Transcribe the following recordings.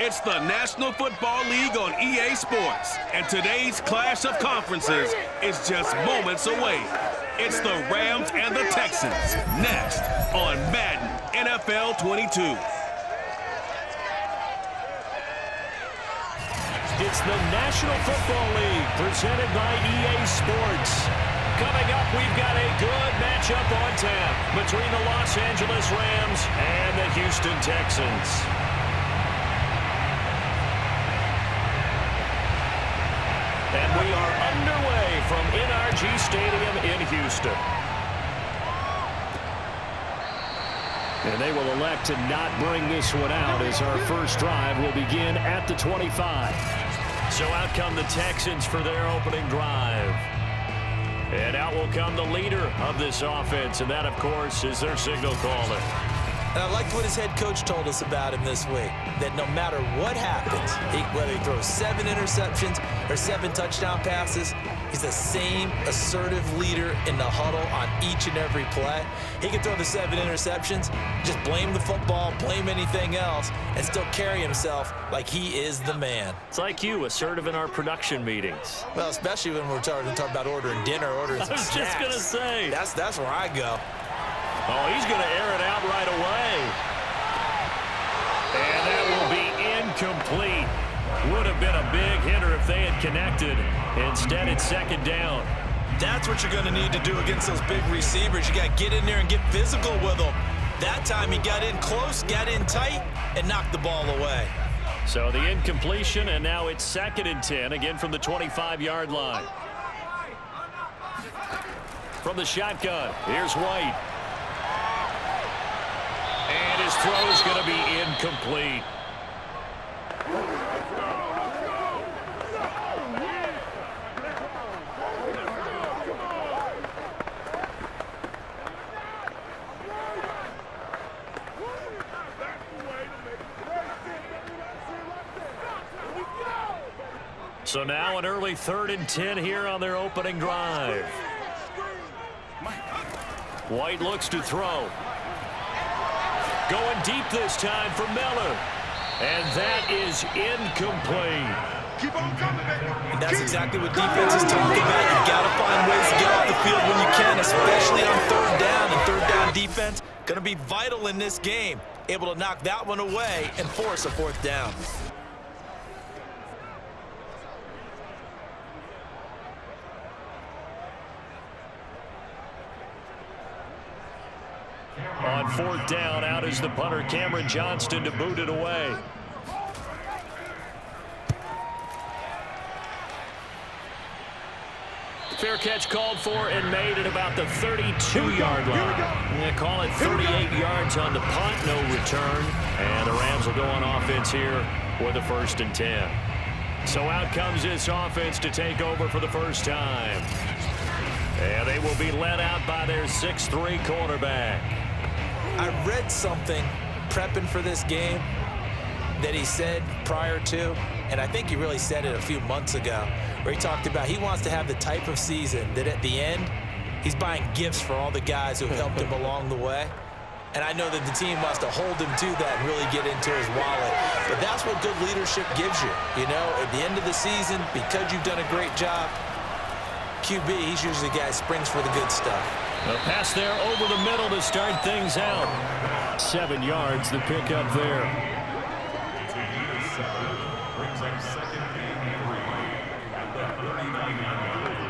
It's the National Football League on EA Sports, and today's clash of conferences is just moments away. It's the Rams and the Texans, next on Madden NFL 22. It's the National Football League presented by EA Sports. Coming up, we've got a good matchup on tap between the Los Angeles Rams and the Houston Texans. And we are underway from NRG Stadium in Houston. And they will elect to not bring this one out as our first drive will begin at the 25. So out come the Texans for their opening drive. And out will come the leader of this offense, and that, of course, is their signal caller. And I liked what his head coach told us about him this week, that no matter what happens, whether he throws 7 interceptions or 7 touchdown passes, he's the same assertive leader in the huddle on each and every play. He can throw the 7 interceptions, just blame the football, blame anything else, and still carry himself like he is the man. It's like you, assertive in our production meetings. Well, especially when we're talking about ordering dinner, ordering some snacks. I was just going to say. That's where I go. Oh, he's going to air it out right away. And that will be incomplete. Would have been a big hitter if they had connected. Instead, it's second down. That's what you're going to need to do against those big receivers. You got to get in there and get physical with them. That time he got in close, got in tight, and knocked the ball away. So the incompletion, and now it's 2nd and 10, again from the 25-yard line. From the shotgun, here's White. And his throw is going to be incomplete. So now an early 3rd and 10 here on their opening drive. White looks to throw. Going deep this time for Miller. And that is incomplete. Keep on coming, baby. And that's exactly what defense is talking about. You've got to find ways to get off the field when you can, especially on 3rd down. And 3rd down defense going to be vital in this game. Able to knock that one away and force a 4th down. On 4th down, out is the punter, Cameron Johnston, to boot it away. Fair catch called for and made at about the 32-yard line. They call it 38 yards on the punt, no return. And the Rams will go on offense here with a 1st and 10. So out comes this offense to take over for the first time. And they will be led out by their 6'3" quarterback. I read something prepping for this game that he said prior to, and I think he really said it a few months ago, where he talked about he wants to have the type of season that at the end, he's buying gifts for all the guys who have helped him along the way. And I know that the team wants to hold him to that and really get into his wallet. But that's what good leadership gives you. You know, at the end of the season, because you've done a great job, QB, he's usually the guy who springs for the good stuff. A pass there over the middle to start things out. 7 yards, the pickup there. Brings up 2nd and 3 at the 39-yard line.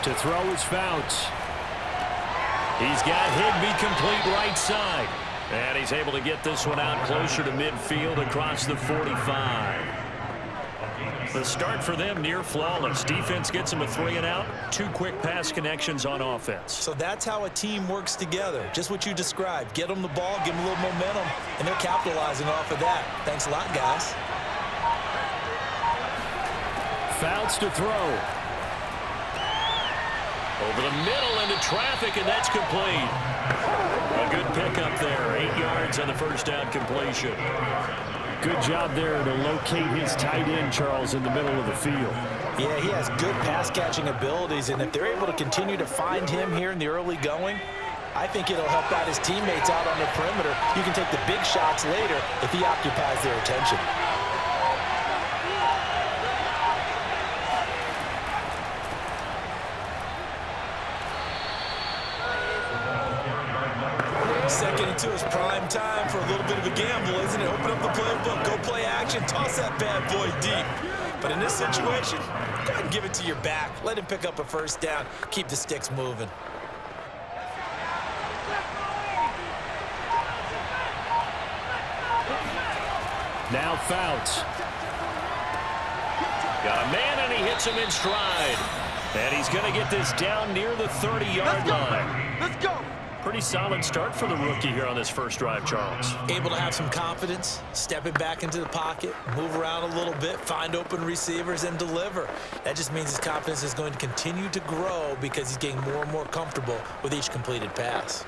To throw is Fouts. He's got Higbee complete right side. And he's able to get this one out closer to midfield across the 45. The start for them near flawless. Defense gets them a 3 and out. 2 quick pass connections on offense. So that's how a team works together. Just what you described. Get them the ball, give them a little momentum, and they're capitalizing off of that. Thanks a lot, guys. Fouts to throw. Over the middle into traffic, and that's complete. A good pickup there. 8 yards on the first down completion. Good job there to locate his tight end, Charles, in the middle of the field. Yeah, he has good pass-catching abilities, and if they're able to continue to find him here in the early going, I think it'll help out his teammates out on the perimeter. You can take the big shots later if he occupies their attention. Second into his prime time for a little bit of a gamble, isn't it? Open up the playbook, go play action, toss that bad boy deep. But in this situation, go ahead and give it to your back. Let him pick up a first down. Keep the sticks moving. Now Fouts. Got a man, and he hits him in stride. And he's going to get this down near the 30-yard line. Let's go. Pretty solid start for the rookie here on this first drive, Charles. Able to have some confidence, stepping back into the pocket, move around a little bit, find open receivers, and deliver. That just means his confidence is going to continue to grow because he's getting more and more comfortable with each completed pass.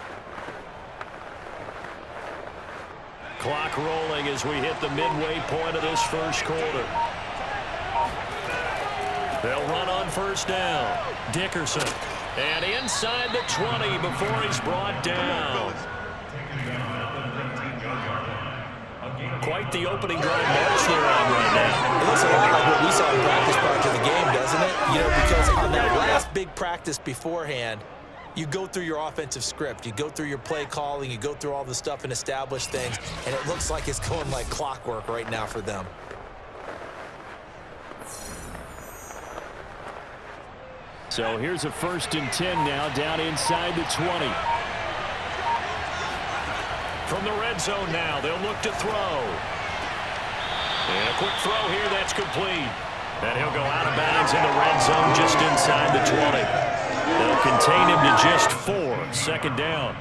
Clock rolling as we hit the midway point of this first quarter. They'll run on first down. Dickerson. And inside the 20 before he's brought down. Quite the opening drive march they're on right now. It looks a lot like what we saw in practice prior to the game, doesn't it? You know, because on that last big practice beforehand, you go through your offensive script. You go through your play calling. You go through all the stuff and establish things. And it looks like it's going like clockwork right now for them. So here's a 1st and 10 now down inside the 20. From the red zone now, they'll look to throw. And a quick throw here, that's complete. And he'll go out of bounds in the red zone just inside the 20. They'll contain him to just 4. 2nd down.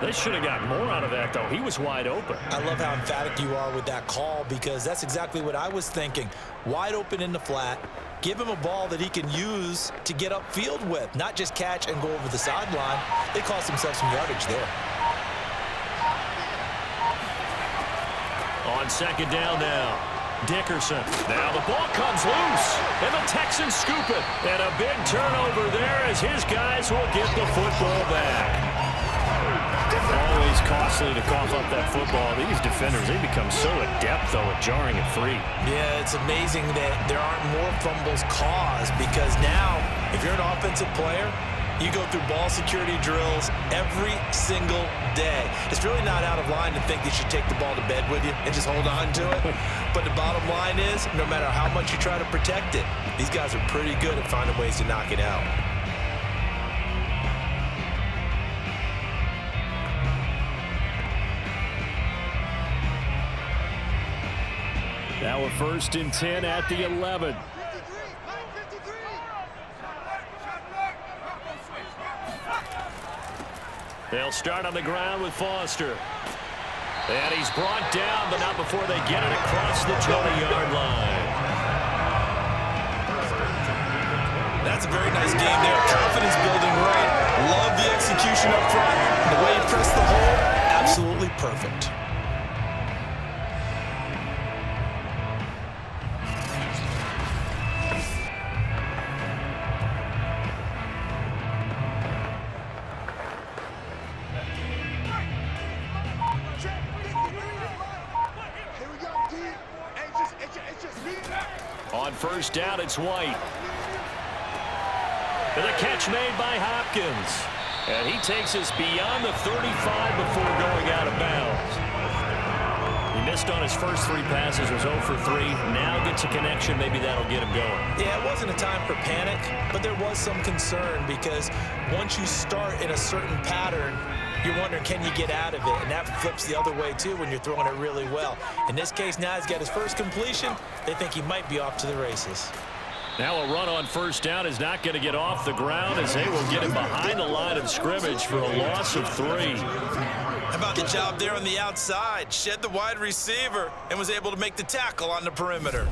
They should have gotten more out of that, though. He was wide open. I love how emphatic you are with that call because that's exactly what I was thinking. Wide open in the flat. Give him a ball that he can use to get upfield with, not just catch and go over the sideline. They cost themselves some yardage there. On 2nd down now, Dickerson. Now the ball comes loose, and the Texans scoop it. And a big turnover there as his guys will get the football back. Always costly to cough up that football. These defenders, they become so adept, though, at jarring it free. Yeah, it's amazing that there aren't more fumbles caused because now, if you're an offensive player, you go through ball security drills every single day. It's really not out of line to think you should take the ball to bed with you and just hold on to it. But the bottom line is, no matter how much you try to protect it, these guys are pretty good at finding ways to knock it out. Now a 1st and 10 at the 11. They'll start on the ground with Foster. And he's brought down, but not before they get it across the 20-yard line. That's a very nice game there. Confidence building right. Love the execution up front. The way he pressed the hole, absolutely perfect. On 1st down, it's White. And the catch made by Hopkins. And he takes us beyond the 35 before going out of bounds. He missed on his first 3 passes, was 0 for 3. Now gets a connection. Maybe that'll get him going. Yeah, it wasn't a time for panic, but there was some concern because once you start in a certain pattern, you're wondering, can you get out of it? And that flips the other way, too, when you're throwing it really well. In this case, now he's got his first completion. They think he might be off to the races. Now a run on 1st down is not going to get off the ground as they will get him behind the line of scrimmage for a loss of 3. How about the job there on the outside? Shed the wide receiver and was able to make the tackle on the perimeter.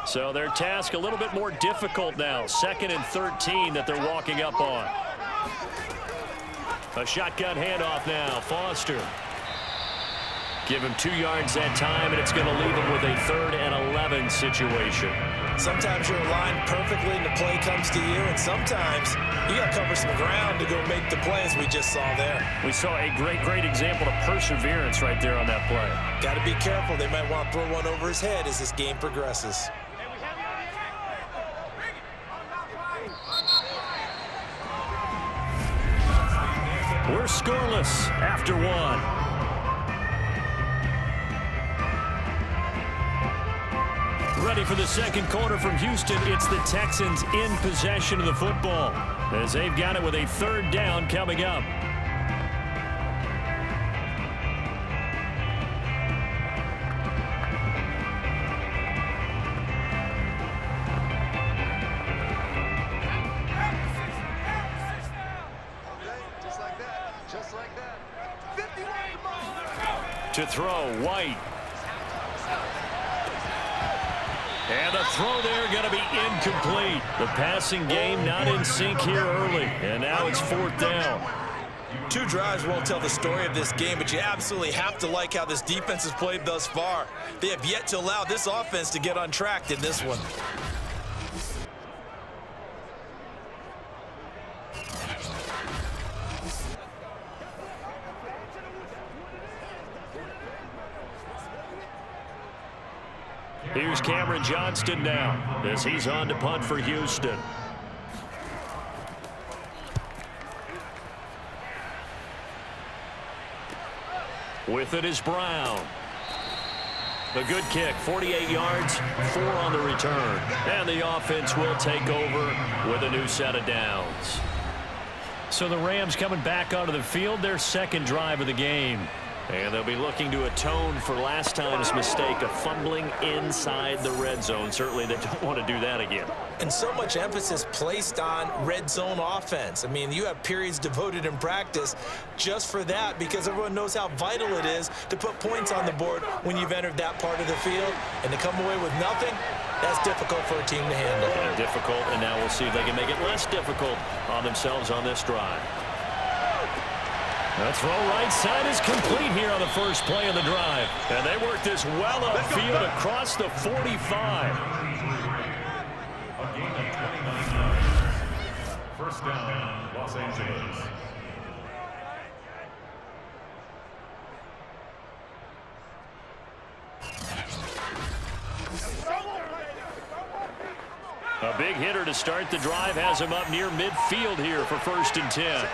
So their task a little bit more difficult now. 2nd and 13 that they're walking up on. A shotgun handoff now. Foster. Give him 2 yards that time, and it's going to leave him with a 3rd and 11 situation. Sometimes you're aligned perfectly and the play comes to you, and sometimes you got to cover some ground to go make the play, as we just saw there. We saw a great example of perseverance right there on that play. Got to be careful. They might want to throw one over his head as this game progresses. We're scoreless after 1. Ready for the second quarter from Houston. It's the Texans in possession of the football as they've got it with a 3rd down coming up. Just like that. 51. To throw, White. And the throw there going to be incomplete. The passing game not in sync here early. And now it's 4th down. 2 drives won't tell the story of this game, but you absolutely have to like how this defense has played thus far. They have yet to allow this offense to get untracked in this one. Here's Cameron Johnston now as he's on to punt for Houston. With it is Brown. A good kick, 48 yards, 4 on the return. And the offense will take over with a new set of downs. So the Rams coming back onto the field, their 2nd drive of the game. And they'll be looking to atone for last time's mistake of fumbling inside the red zone. Certainly they don't want to do that again. And so much emphasis placed on red zone offense. I mean, you have periods devoted in practice just for that because everyone knows how vital it is to put points on the board when you've entered that part of the field. And to come away with nothing, that's difficult for a team to handle. And difficult, and now we'll see if they can make it less difficult on themselves on this drive. The throw right side is complete here on the first play of the drive. And they work this well upfield across the 45. A gain of 29 yards. 1st down, Los Angeles. A big hitter to start the drive has him up near midfield here for 1st and 10.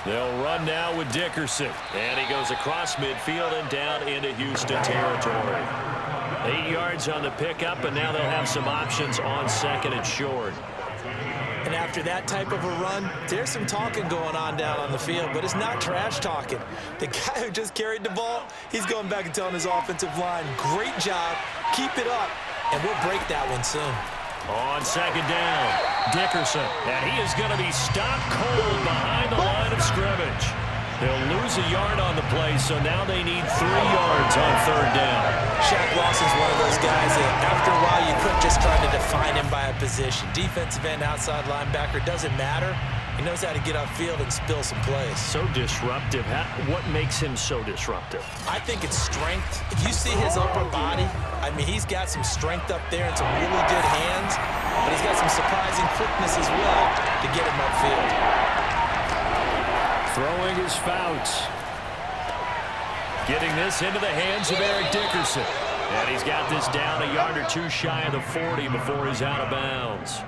They'll run now with Dickerson. And he goes across midfield and down into Houston territory. 8 yards on the pickup, and now they'll have some options on 2nd and short. And after that type of a run, there's some talking going on down on the field, but it's not trash talking. The guy who just carried the ball, he's going back and telling his offensive line, great job, keep it up, and we'll break that one soon. On 2nd down, Dickerson, and he is going to be stopped cold behind the line of scrimmage. They'll lose a yard on the play, so now they need 3 yards on 3rd down. Shaq Lawson's one of those guys that after a while you quit just trying to define him by a position. Defensive end, outside linebacker, doesn't matter. He knows how to get upfield and spill some plays. So disruptive. What makes him so disruptive? I think it's strength. If you see his upper body, I mean, he's got some strength up there and some really good hands, but he's got some surprising quickness as well to get him upfield. Throwing is Fouts. Getting this into the hands of Eric Dickerson. And he's got this down a yard or 2 shy of the 40 before he's out of bounds.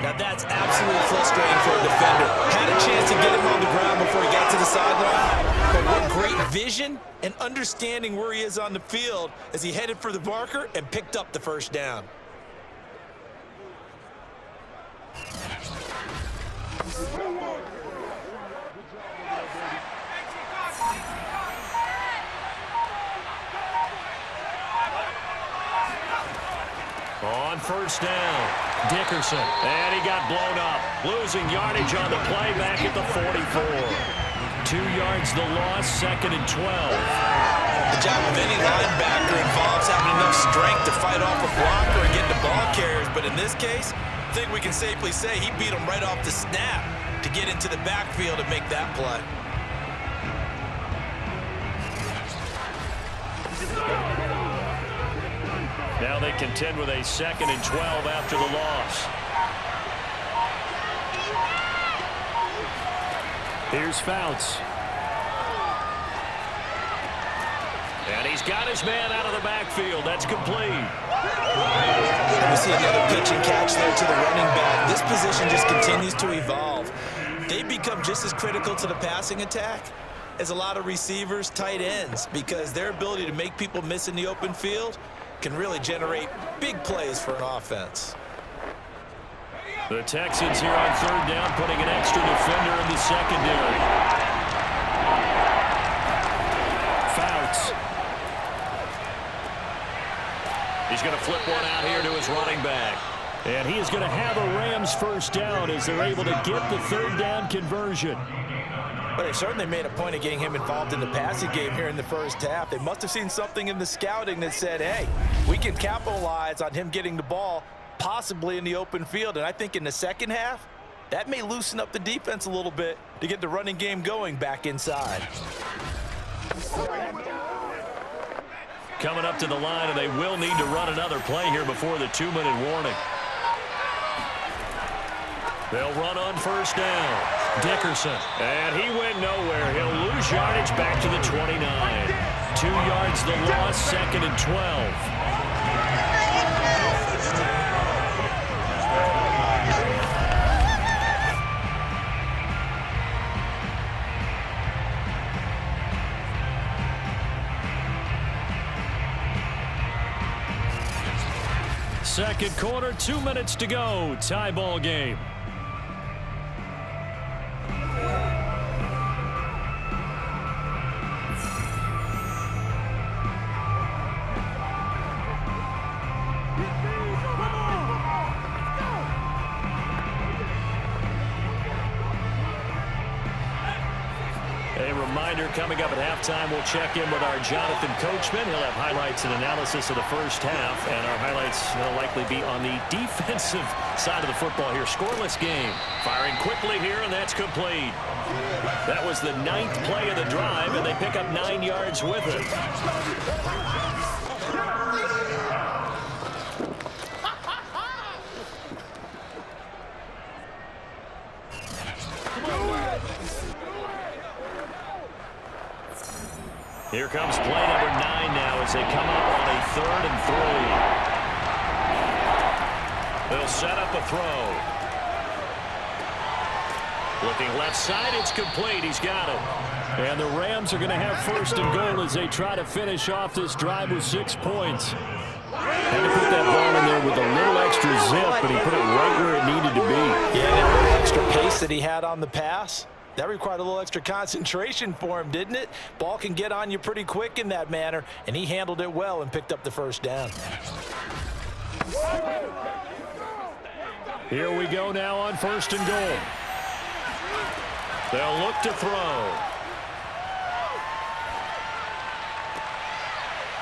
Now that's absolutely frustrating for a defender. Had a chance to get him on the ground before he got to the sideline. But what great vision and understanding where he is on the field as he headed for the marker and picked up the 1st down. On 1st down, Dickerson, and he got blown up. Losing yardage on the play back at the 44. 2 yards the loss, 2nd and 12. The job of any linebacker involves having enough strength to fight off a blocker and get the ball carriers. But in this case, I think we can safely say he beat him right off the snap to get into the backfield and make that play. Now they contend with a 2nd and 12 after the loss. Here's Fouts. And he's got his man out of the backfield. That's complete. And we see another pitch and catch there to the running back. This position just continues to evolve. They become just as critical to the passing attack as a lot of receivers, tight ends, because their ability to make people miss in the open field can really generate big plays for an offense. The Texans here on 3rd down, putting an extra defender in the secondary. Fouts. He's going to flip one out here to his running back. And he is going to have a Rams 1st down as they're able to get the 3rd down conversion. But they certainly made a point of getting him involved in the passing game here in the 1st half. They must have seen something in the scouting that said, hey, we can capitalize on him getting the ball possibly in the open field. And I think in the 2nd half, that may loosen up the defense a little bit to get the running game going back inside. Coming up to the line, and they will need to run another play here before the 2-minute warning. They'll run on 1st down. Dickerson. And he went nowhere. He'll lose yardage back to the 29. 2 yards the loss, 2nd and 12. Second quarter, 2 minutes to go. Tie ball game. Coming up at halftime, we'll check in with our Jonathan Coachman. He'll have highlights and analysis of the 1st half, and our highlights will likely be on the defensive side of the football here. Scoreless game. Firing quickly here, and that's complete. That was the 9th play of the drive, and they pick up 9 yards with it. Here comes play number 9 now as they come up on a 3rd and 3. They'll set up a throw. Looking left side, it's complete. He's got it. And the Rams are going to have 1st and goal as they try to finish off this drive with 6 points. Had to put that ball in there with a little extra zip, but he put it right where it needed to be. Yeah, that little extra pace that he had on the pass. That required a little extra concentration for him, didn't it? Ball can get on you pretty quick in that manner, and he handled it well and picked up the 1st down. Here we go now on 1st and goal. They'll look to throw.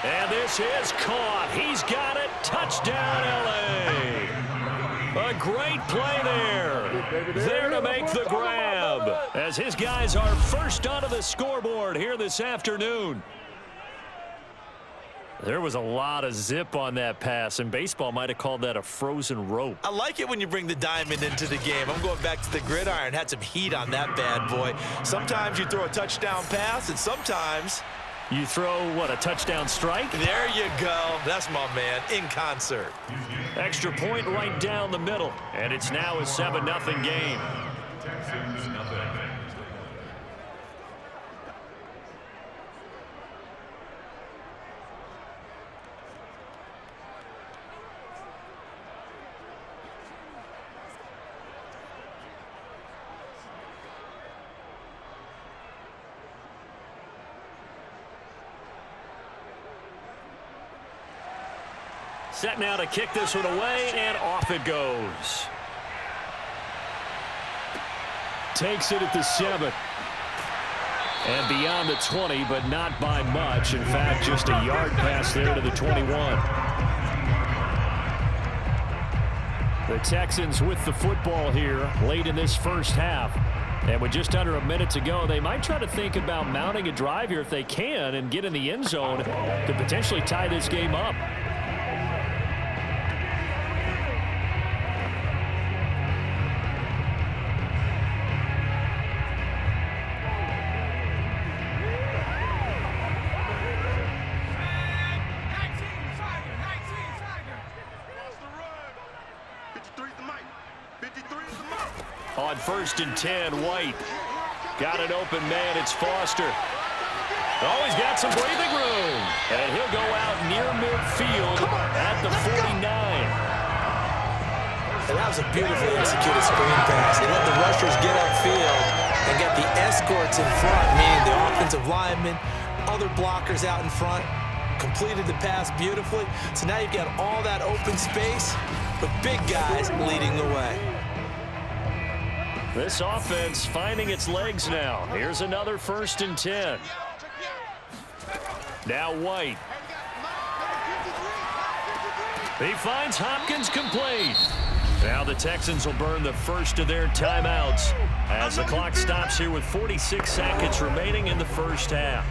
And this is caught. He's got it. Touchdown, L.A. A great play there. There to make the grab as his guys are first onto the scoreboard here this afternoon. There was a lot of zip on that pass, and baseball might have called that a frozen rope. I like it when you bring the diamond into the game. I'm going back to the gridiron. Had some heat on that bad boy. Sometimes you throw a touchdown pass, and sometimes you throw, what, a touchdown strike? There you go. That's my man, in concert. Extra point right down the middle, and it's now a 7-0 game. Texans, nothing. Set now to kick this one away, and off it goes. Takes it at the 7. And beyond the 20, but not by much. In fact, just a yard pass there to the 21. The Texans with the football here late in this first half. And with just under a minute to go, they might try to think about mounting a drive here if they can and get in the end zone to potentially tie this game up. On 1st and 10, White got an open man. It's Foster. Oh, he's got some breathing room. And he'll go out near midfield at the 49. And that was a beautifully executed screen pass. They let the rushers get upfield and get the escorts in front, meaning the offensive linemen, other blockers out in front, completed the pass beautifully. So now you've got all that open space with big guys leading the way. This offense finding its legs now. Here's another 1st and 10. Now White. He finds Hopkins complete. Now the Texans will burn the first of their timeouts as the clock stops here with 46 seconds remaining in the first half.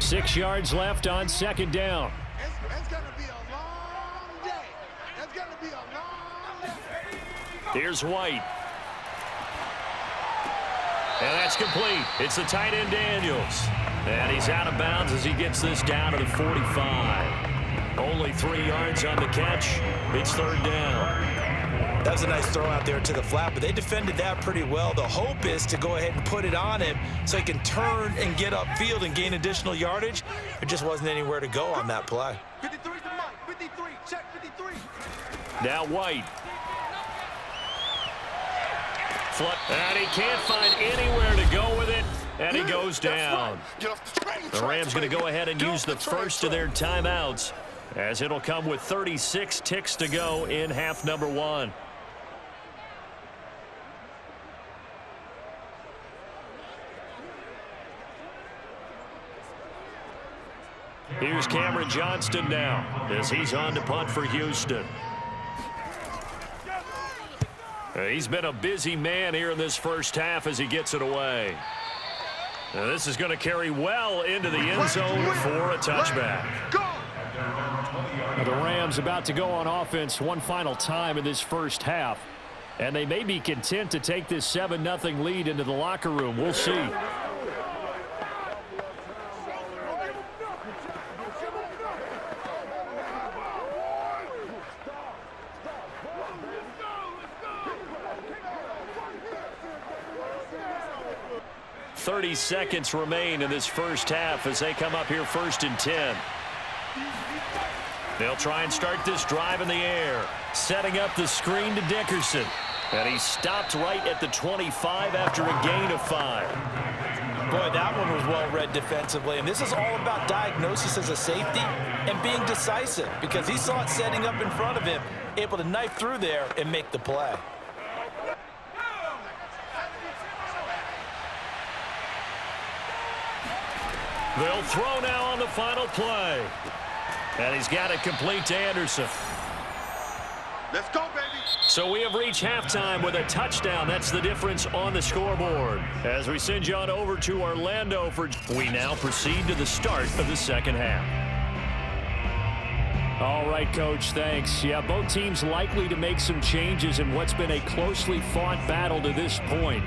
Six yards left on 2nd down. It's going to be a long day. It's going to be a long day. Here's White. And that's complete. It's the tight end Daniels. And he's out of bounds as he gets this down to the 45. Only 3 yards on the catch. It's 3rd down. That was a nice throw out there to the flat, but they defended that pretty well. The hope is to go ahead and put it on him so he can turn and get upfield and gain additional yardage. There just wasn't anywhere to go on that play. 53 to Mike. 53. Check 53. Now White. And he can't find anywhere to go with it, and he goes down. The Rams going to go ahead and use the first of their timeouts, as it'll come with 36 ticks to go in half number 1. Here's Cameron Johnston now as he's on to punt for Houston. He's been a busy man here in this first half as he gets it away. Now this is going to carry well into the end zone for a touchback. The Rams about to go on offense one final time in this first half, and they may be content to take this 7-0 lead into the locker room. We'll see. .30 seconds remain in this first half as they come up here 1st and 10. They'll try and start this drive in the air, setting up the screen to Dickerson. And he stopped right at the 25 after a gain of 5. Boy, that one was well read defensively. And this is all about diagnosis as a safety and being decisive, because he saw it setting up in front of him, able to knife through there and make the play. They'll throw now on the final play. And he's got it complete to Anderson. Let's go, baby. So we have reached halftime with a touchdown. That's the difference on the scoreboard. As we send you on over to Orlando, we now proceed to the start of the second half. All right, Coach, thanks. Yeah, both teams likely to make some changes in what's been a closely fought battle to this point.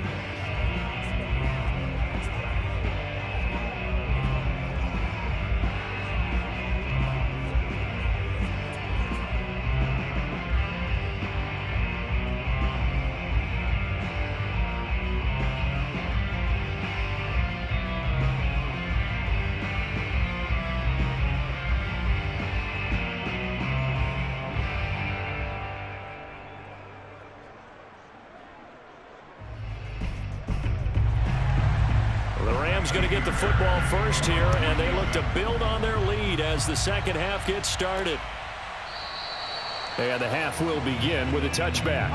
Rams going to get the football first here, and they look to build on their lead as the second half gets started. And the half will begin with a touchback.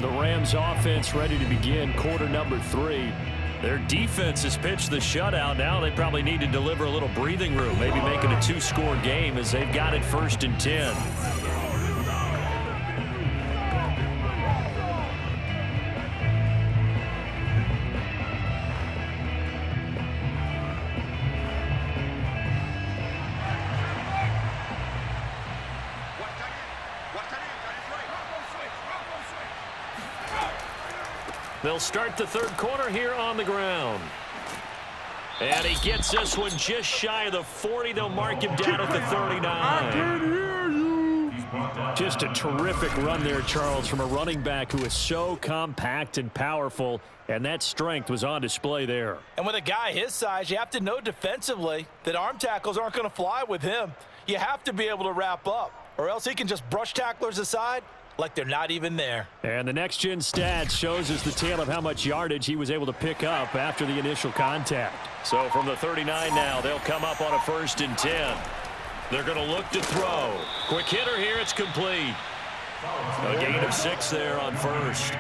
The Rams offense ready to begin quarter number 3. Their defense has pitched the shutout. Now they probably need to deliver a little breathing room, maybe make it a 2-score game as they've got it 1st and 10. They'll start the third quarter here on the ground. And he gets this one just shy of the 40. They'll mark him down at the 39. Just a terrific run there, Charles, from a running back who is so compact and powerful, and that strength was on display there. And with a guy his size, you have to know defensively that arm tackles aren't going to fly with him. You have to be able to wrap up, or else he can just brush tacklers aside like they're not even there. And the next-gen stats shows us the tale of how much yardage he was able to pick up after the initial contact. So from the 39 now, they'll come up on a 1st and 10. They're going to look to throw. Quick hitter here, it's complete. A gain of 6 there on 1st.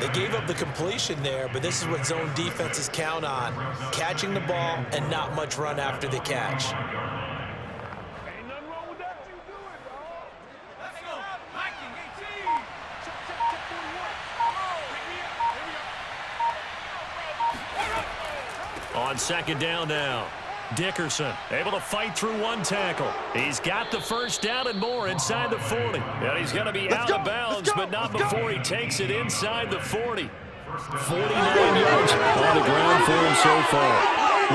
They gave up the completion there, but this is what zone defenses count on. Catching the ball and not much run after the catch. On 2nd down now, Dickerson able to fight through one tackle. He's got the 1st down and more inside the 40. And he's going to be out of bounds, but not before he takes it inside the 40. 49 yards on the ground for him so far.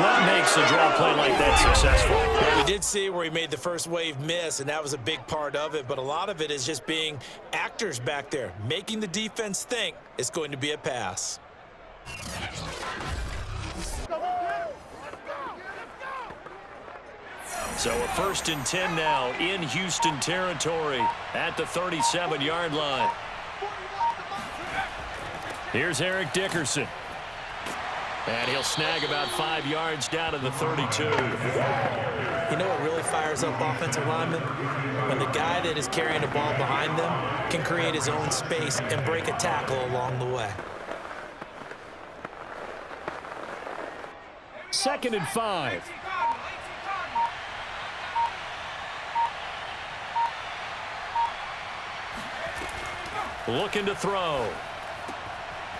What makes a draw play like that successful? Well, we did see where he made the first wave miss, and that was a big part of it. But a lot of it is just being actors back there, making the defense think it's going to be a pass. So a 1st and 10 now in Houston territory at the 37-yard line. Here's Eric Dickerson. And he'll snag about 5 yards down to the 32. You know what really fires up offensive linemen? When the guy that is carrying the ball behind them can create his own space and break a tackle along the way. 2nd and 5. Looking to throw.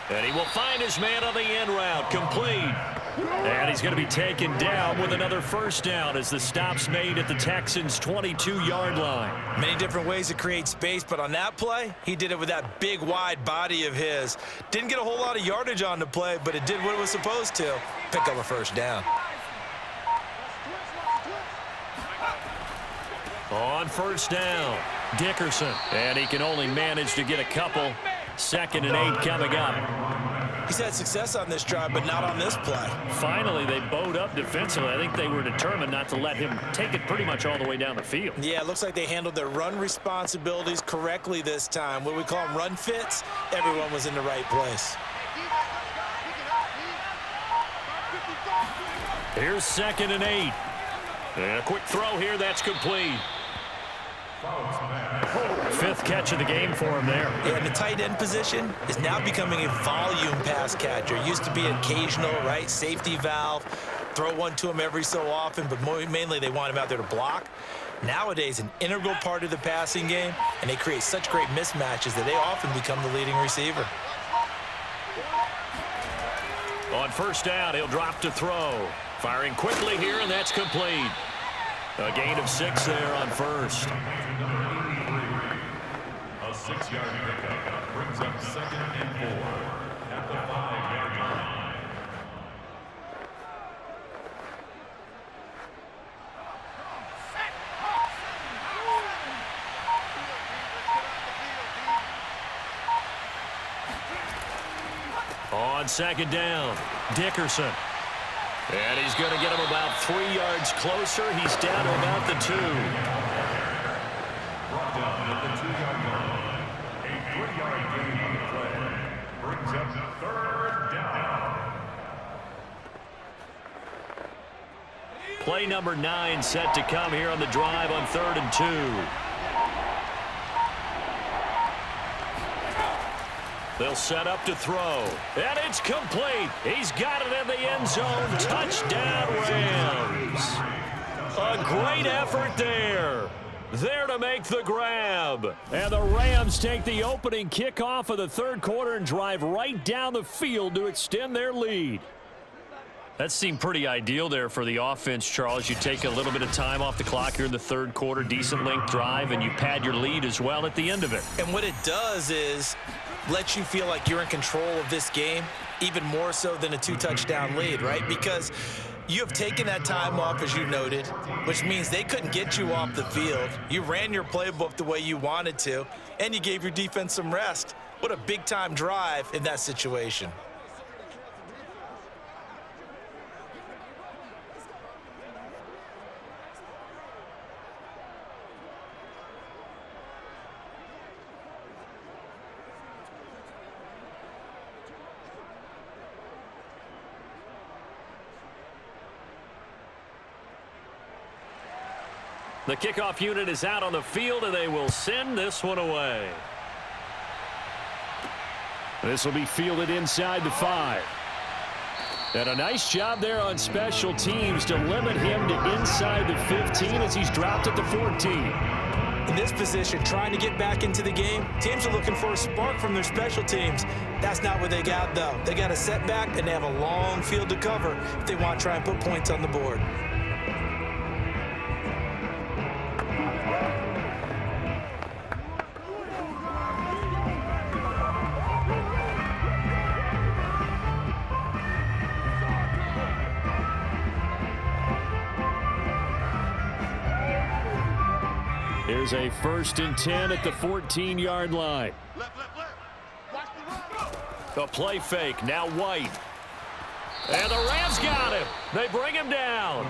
And he will find his man on the end route. Complete. And he's going to be taken down with another 1st down as the stop's made at the Texans' 22-yard line. Many different ways to create space, but on that play, he did it with that big, wide body of his. Didn't get a whole lot of yardage on the play, but it did what it was supposed to. Pick up a 1st down. On 1st down, Dickerson. And he can only manage to get a couple. 2nd and 8 coming up. He's had success on this drive, but not on this play. Finally, they bowed up defensively. I think they were determined not to let him take it pretty much all the way down the field. Yeah, it looks like they handled their run responsibilities correctly this time. What we call them run fits, everyone was in the right place. Here's 2nd and 8. And a quick throw here, that's complete. 5th catch of the game for him there. Yeah, and the tight end position is now becoming a volume pass catcher. Used to be occasional, right? Safety valve. Throw one to him every so often, but mainly they want him out there to block. Nowadays, an integral part of the passing game, and they create such great mismatches that they often become the leading receiver. On 1st down, he'll drop to throw. Firing quickly here, and that's complete. A gain of 6 there on 1st. A 6-yard pickup brings up 2nd and 4 at the 5-yard line. On 2nd down, Dickerson. And he's going to get him about 3 yards closer. He's down to about the 2. Brought down at the 2-yard line. A 3-yard gain on the play. brings up 3rd down. Play number 9 set to come here on the drive on 3rd and 2. They'll set up to throw. And it's complete. He's got it in the end zone. Touchdown, Rams. A great effort there. There to make the grab. And the Rams take the opening kickoff of the 3rd quarter and drive right down the field to extend their lead. That seemed pretty ideal there for the offense, Charles. You take a little bit of time off the clock here in the 3rd quarter, decent length drive, and you pad your lead as well at the end of it. And what it does is let you feel like you're in control of this game, even more so than a 2-touchdown lead, right? Because you have taken that time off, as you noted, which means they couldn't get you off the field. You ran your playbook the way you wanted to, and you gave your defense some rest. What a big-time drive in that situation. The kickoff unit is out on the field, and they will send this one away. This will be fielded inside the 5. And a nice job there on special teams to limit him to inside the 15 as he's dropped at the 14. In this position, trying to get back into the game, teams are looking for a spark from their special teams. That's not what they got, though. They got a setback, and they have a long field to cover if they want to try and put points on the board. Here's a 1st and 10 at the 14-yard line. The play fake, now White. And the Rams got him. They bring him down.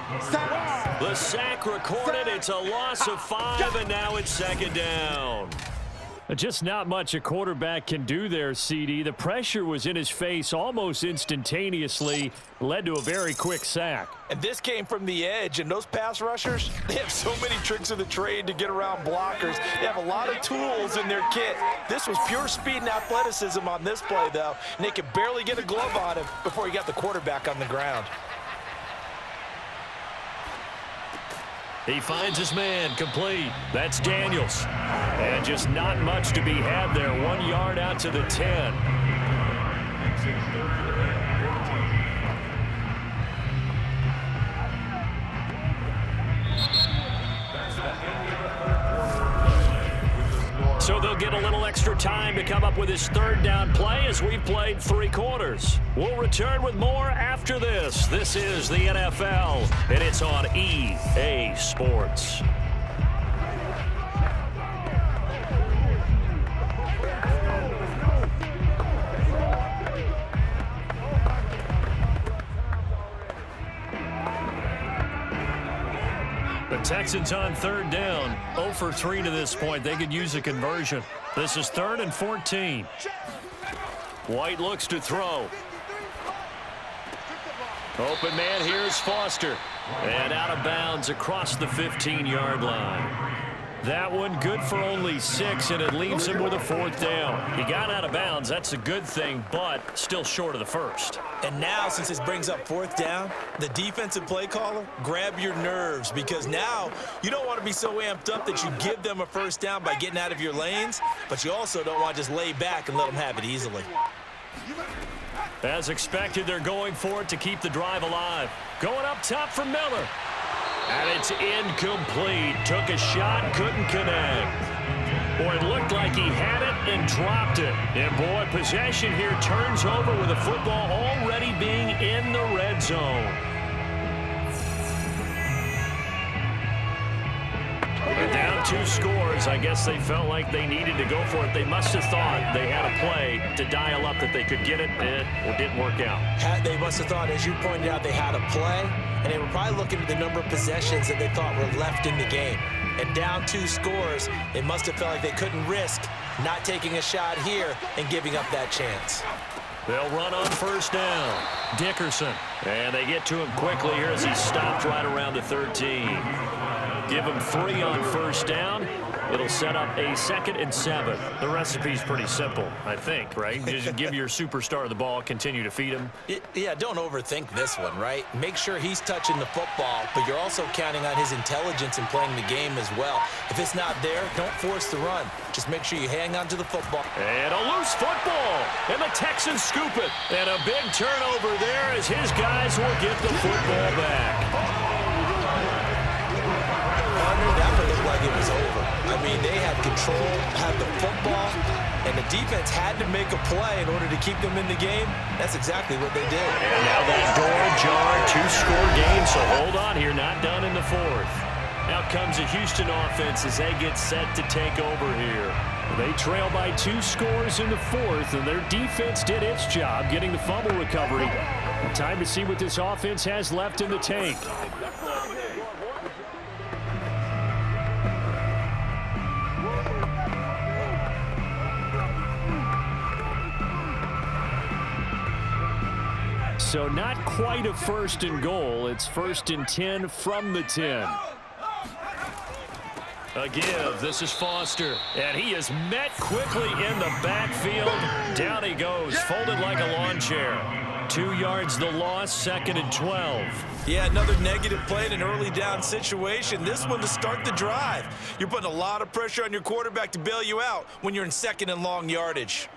The sack recorded. It's a loss of 5, and now it's 2nd down. Just not much a quarterback can do there, CD. The pressure was in his face almost instantaneously, led to a very quick sack. And this came from the edge, and those pass rushers, they have so many tricks of the trade to get around blockers. They have a lot of tools in their kit. This was pure speed and athleticism on this play, though, and they could barely get a glove on him before he got the quarterback on the ground. He finds his man, complete. That's Daniels. And just not much to be had there. 1 yard out to the 10. So they'll get a little extra time to come up with his 3rd down play as we've played 3 quarters. We'll return with more after this. This is the NFL, and it's on EA Sports. The Texans on 3rd down, 0 for 3 to this point. They could use a conversion. This is 3rd and 14. White looks to throw. Open man here is Foster. And out of bounds across the 15-yard line. That one good for only 6, and it leaves him with a 4th down. He got out of bounds. That's a good thing, but still short of the 1st. And now, since this brings up 4th down, the defensive play caller, grab your nerves, because now you don't want to be so amped up that you give them a 1st down by getting out of your lanes, but you also don't want to just lay back and let them have it easily. As expected, they're going for it to keep the drive alive. Going up top for Miller. And it's incomplete. Took a shot, couldn't connect. Boy, it looked like he had it and dropped it. And boy, possession here turns over with the football already being in the red zone. And down 2 scores, I guess they felt like they needed to go for it. They must have thought they had a play to dial up that they could get it. It didn't work out. They must have thought, as you pointed out, they had a play, and they were probably looking at the number of possessions that they thought were left in the game. And down 2 scores, they must have felt like they couldn't risk not taking a shot here and giving up that chance. They'll run on first down. Dickerson. And they get to him quickly here as he stopped right around the 13. Give him 3 on first down. It'll set up a 2nd and 7. The recipe's pretty simple, I think, right? Just give your superstar the ball, continue to feed him. Yeah, don't overthink this one, right? Make sure he's touching the football, but you're also counting on his intelligence in playing the game as well. If it's not there, don't force the run. Just make sure you hang on to the football. And a loose football, and the Texans scoop it. And a big turnover there as his guys will get the football back. That would look like it was over. I mean, they had control, had the football, and the defense had to make a play in order to keep them in the game. That's exactly what they did. And now that door ajar, 2-score game, so hold on here, not done in the 4th. Out comes a Houston offense as they get set to take over here. They trail by 2 scores in the 4th, and their defense did its job getting the fumble recovery. Time to see what this offense has left in the tank. So not quite a 1st and goal. It's 1st and 10 from the 10. A give. This is Foster. And he is met quickly in the backfield. Down he goes, folded like a lawn chair. 2 yards the loss, 2nd and 12. Yeah, another negative play in an early down situation. This one to start the drive. You're putting a lot of pressure on your quarterback to bail you out when you're in 2nd and long yardage.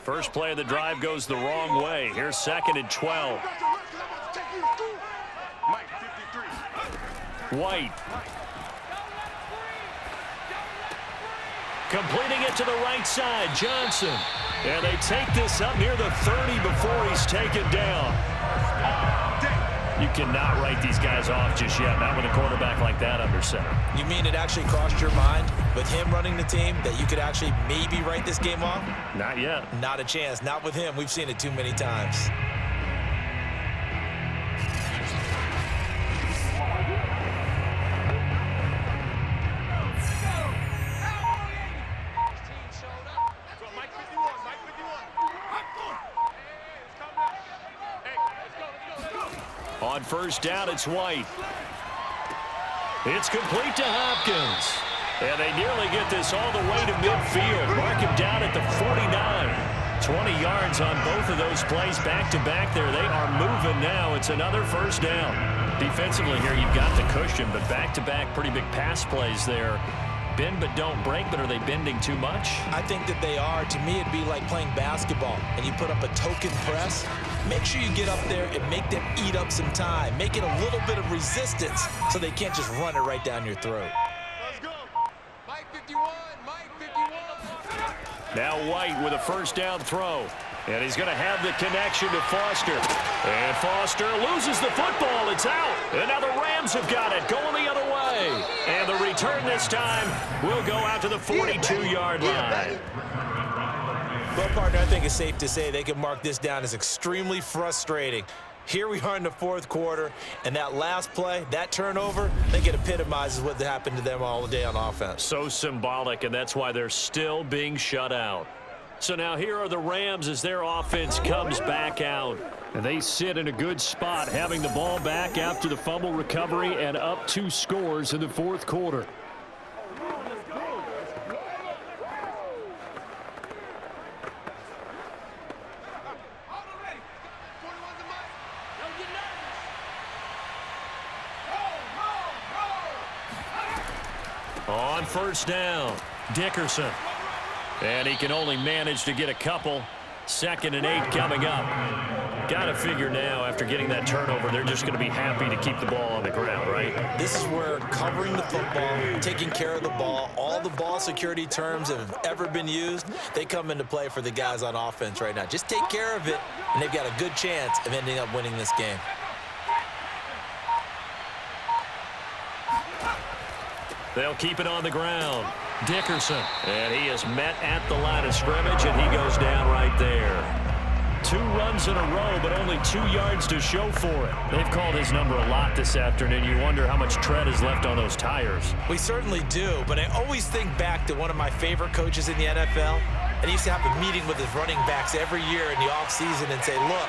First play of the drive goes the wrong way. Here's 2nd and 12. White. Completing it to the right side, Johnson. And they take this up near the 30 before he's taken down. You cannot write these guys off just yet, not with a quarterback like that under center. You mean it actually crossed your mind with him running the team that you could actually maybe write this game off? Not yet. Not a chance. Not with him. We've seen it too many times. On first down, it's White. It's complete to Hopkins. And they nearly get this all the way to midfield. Mark him down at the 49. 20 yards on both of those plays back-to-back there. They are moving now. It's another first down. Defensively here, you've got the cushion, but back-to-back pretty big pass plays there. Bend but don't break, but are they bending too much? I think that they are. To me, it'd be like playing basketball, and you put up a token press. Make sure you get up there and make them eat up some time. Make it a little bit of resistance so they can't just run it right down your throat. Let's go. Mike 51, Mike 51. Now White with a first down throw. And he's going to have the connection to Foster. And Foster loses the football. It's out. And now the Rams have got it, going the other way. And the return this time will go out to the 42-yard line. Well, partner, I think it's safe to say they can mark this down as extremely frustrating. Here we are in the 4th quarter, and that last play, that turnover, I think it epitomizes what happened to them all day on offense. So symbolic, and that's why they're still being shut out. So now here are the Rams as their offense comes back out. And they sit in a good spot, having the ball back after the fumble recovery and up 2 scores in the 4th quarter. On first down, Dickerson. And he can only manage to get a couple. 2nd and 8 coming up. Got to figure now, after getting that turnover, they're just going to be happy to keep the ball on the ground, right? This is where covering the football, taking care of the ball, all the ball security terms that have ever been used, they come into play for the guys on offense right now. Just take care of it, and they've got a good chance of ending up winning this game. They'll keep it on the ground. Dickerson. And he is met at the line of scrimmage, and he goes down right there. 2 runs in a row, but only 2 yards to show for it. They've called his number a lot this afternoon. You wonder how much tread is left on those tires. We certainly do, but I always think back to one of my favorite coaches in the NFL, and he used to have a meeting with his running backs every year in the offseason and say, look,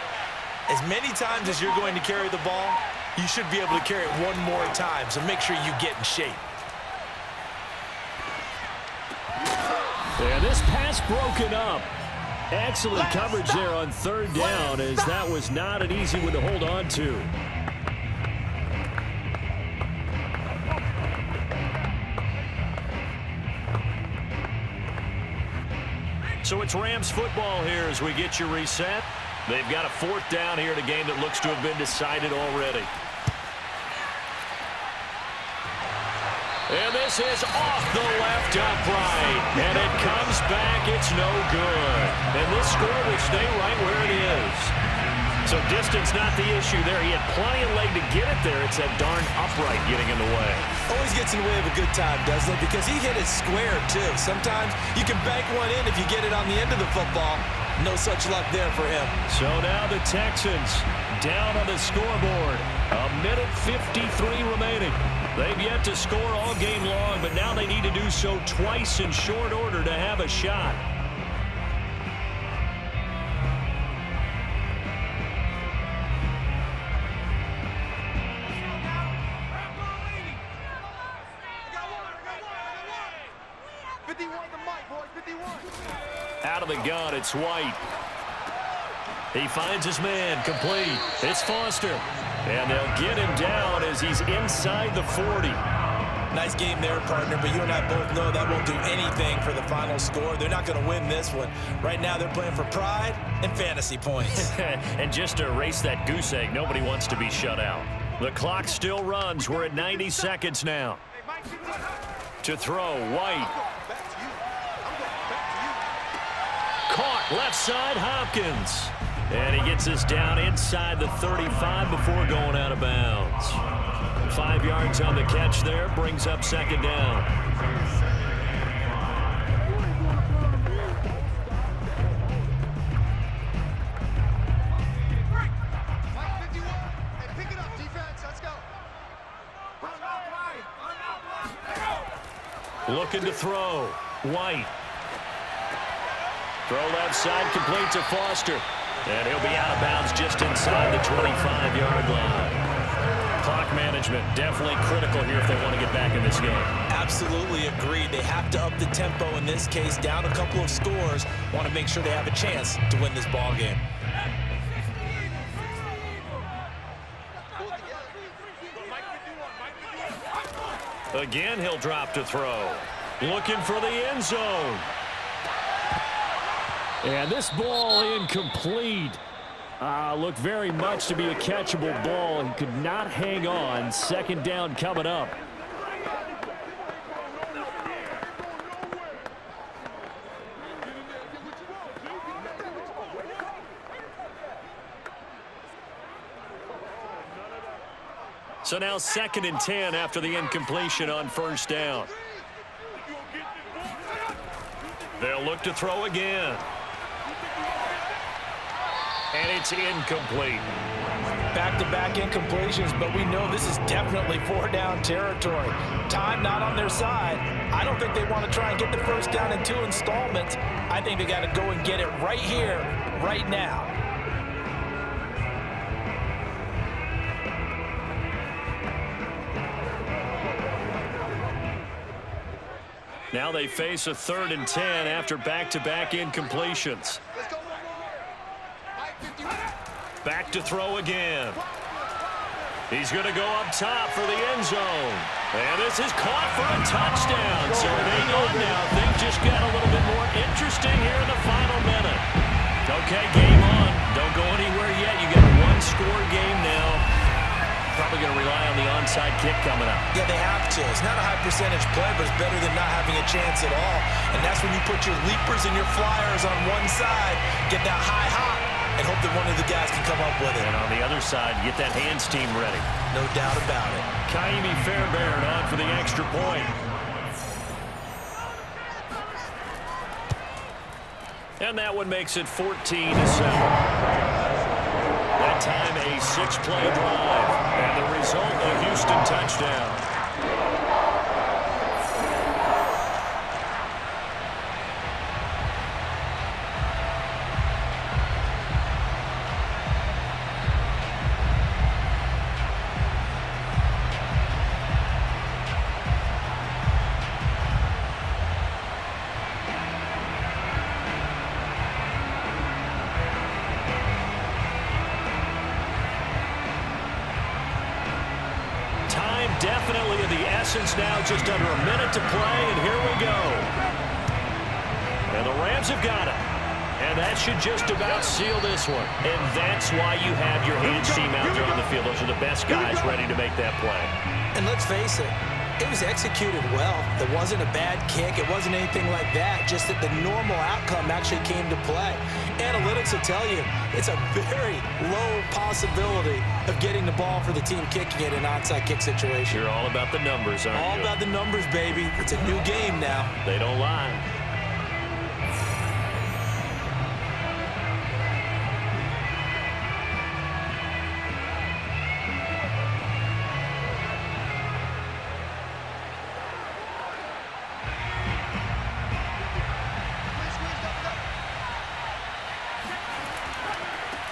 as many times as you're going to carry the ball, you should be able to carry it one more time, so make sure you get in shape. And this pass broken up. Excellent coverage there on 3rd down, as that was not an easy one to hold on to. So it's Rams football here as we get you reset. They've got a 4th down here in a game that looks to have been decided already. And this is off the left upright. And it comes back. It's no good. And this score will stay right where it is. So distance not the issue there. He had plenty of leg to get it there. It's that darn upright getting in the way. Always gets in the way of a good time, doesn't it? Because he hit it square, too. Sometimes you can bank one in if you get it on the end of the football. No such luck there for him. So now the Texans down on the scoreboard. 1:53 remaining. They've yet to score all game long, but now they need to do so twice in short order to have a shot. Out of the gun, it's White. He finds his man, complete. It's Foster. And they'll get him down as he's inside the 40. Nice game there, partner, but you and I both know that won't do anything for the final score. They're not going to win this one. Right now, they're playing for pride and fantasy points. And just to erase that goose egg, nobody wants to be shut out. The clock still runs. We're at 90 seconds now. To throw, White. Caught left side, Hopkins. And he gets us down inside the 35 before going out of bounds. 5 yards on the catch there, brings up 2nd down. Looking to throw, White. Throw left side, complete to Foster. And he'll be out of bounds just inside the 25-yard line. Clock management definitely critical here if they want to get back in this game. Absolutely agreed. They have to up the tempo in this case, down a couple of scores. Want to make sure they have a chance to win this ball game. Again, he'll drop to throw. Looking for the end zone. And this ball incomplete. Looked very much to be a catchable ball and could not hang on. 2nd down coming up. So now 2nd and 10 after the incompletion on 1st down. They'll look to throw again. And it's incomplete. Back-to-back incompletions, but we know this is definitely 4-down territory. Time not on their side. I don't think they want to try and get the 1st down in 2 installments. I think they got to go and get it right here, right now. Now they face a 3rd and 10 after back-to-back incompletions. Back to throw again. He's going to go up top for the end zone. And this is caught for a touchdown. So hang on now. Things just got a little bit more interesting here in the final minute. Okay, game on. Don't go anywhere yet. You kick coming up. Yeah, they have to. It's not a high percentage play, but it's better than not having a chance at all. And that's when you put your leapers and your flyers on one side, get that high hop, and hope that one of the guys can come up with it. And on the other side, get that hands team ready. No doubt about it. Kaimi Fairbairn on for the extra point. And that one makes it 14-7. That time a 6-play drive. And the result, a Houston touchdown. Definitely of the essence now, just under a minute to play, and here we go. And the Rams have got it. And that should just about seal this one. And that's why you have your hands team out there on the field. Those are the best guys ready to make that play. And let's face it, it was executed well. It wasn't a bad kick. It wasn't anything like that. Just that the normal outcome actually came to play. Analytics will tell you it's a very low possibility of getting the ball for the team kicking it in an onside kick situation. You're all about the numbers, aren't you? All about the numbers, baby. It's a new game now. They don't lie.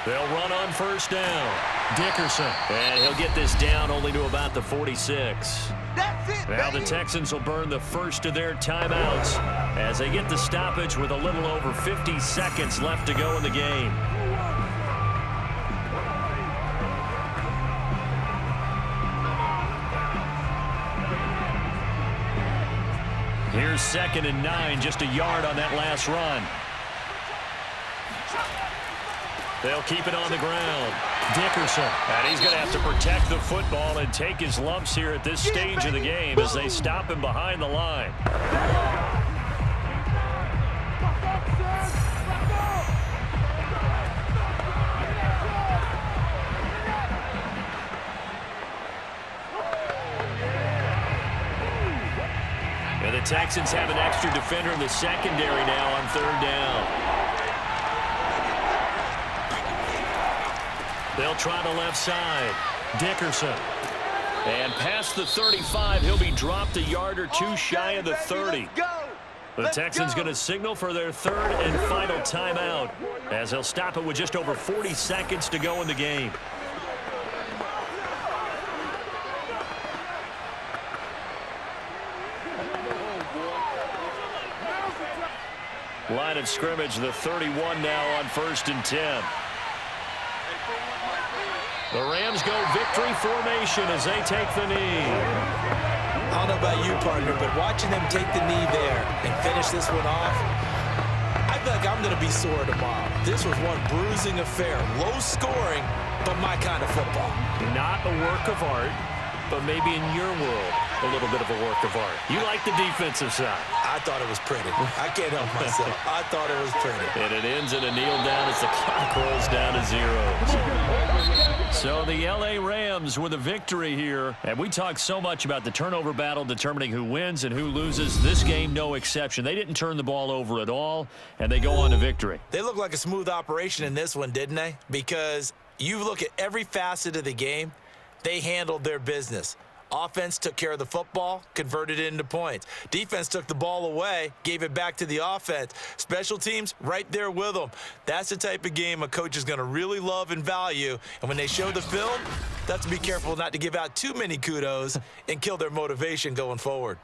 They'll run on first down. Dickerson. And he'll get this down only to about the 46. That's it, Now the baby. Texans will burn the first of their timeouts as they get the stoppage with a little over 50 seconds left to go in the game. Here's 2nd and 9, just a yard on that last run. They'll keep it on the ground. Dickerson. And he's going to have to protect the football and take his lumps here at this stage of the game as they stop him behind the line. And the Texans have an extra defender in the secondary now on 3rd down. They'll try the left side. Dickerson. And past the 35, he'll be dropped a yard or two shy of the 30. The Texans going to signal for their 3rd and final timeout as they'll stop it with just over 40 seconds to go in the game. Line of scrimmage, the 31 now on 1st and 10. The Rams go victory formation as they take the knee. I don't know about you, partner, but watching them take the knee there and finish this one off, I feel like I'm going to be sore tomorrow. This was one bruising affair. Low scoring, but my kind of football. Not a work of art, but maybe in your world, a little bit of a work of art. You like the defensive side. I thought it was pretty. I can't help myself. I thought it was pretty. And it ends in a kneel down as the clock rolls down to 0. So the L.A. Rams with a victory here. And we talked so much about the turnover battle determining who wins and who loses. This game, no exception. They didn't turn the ball over at all, and they go on to victory. They look like a smooth operation in this one, didn't they? Because you look at every facet of the game, they handled their business. Offense took care of the football, converted it into points. Defense took the ball away, gave it back to the offense. Special teams, right there with them. That's the type of game a coach is going to really love and value. And when they show the film, they have to be careful not to give out too many kudos and kill their motivation going forward.